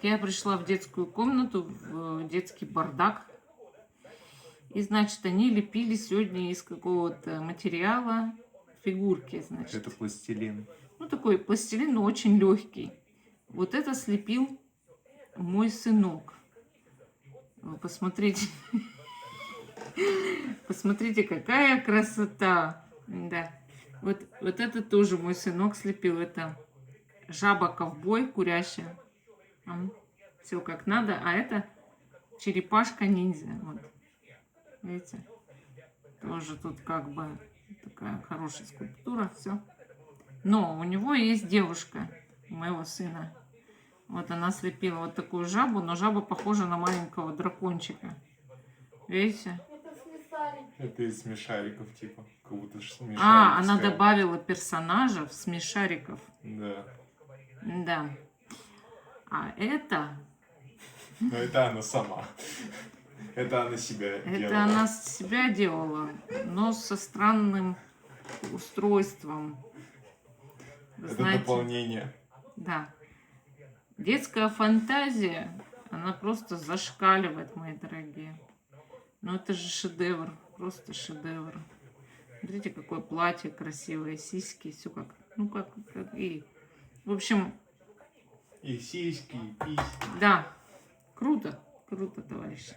Так, я пришла в детскую комнату, в детский бардак. И, значит, они лепили сегодня из какого-то материала фигурки, значит. Это пластилин. Ну, такой пластилин, но очень легкий. Вот это слепил мой сынок. Вы посмотрите. Посмотрите, какая красота. Да. Вот это тоже мой сынок слепил. Это жаба-ковбой курящая. Все как надо. А это черепашка-ниндзя. Вот. Видите? Тоже тут как бы такая хорошая скульптура. Все. Но у него есть девушка, у моего сына. Вот она слепила вот такую жабу, но жаба похожа на маленького дракончика. Видите? Это из смешариков, типа. Как будто смешарики. Она добавила персонажа в смешариков. Да. Да. А это... Но это она сама. Это она себя делала. Это она себя делала, но со странным устройством. Вы Это знаете, дополнение. да. Детская фантазия, она просто зашкаливает, мои дорогие. Ну это же шедевр, просто шедевр. Смотрите, какое платье красивое, сиськи, все как, ну как и... В общем... И сиськи, и письки. Да, круто, круто, товарищи.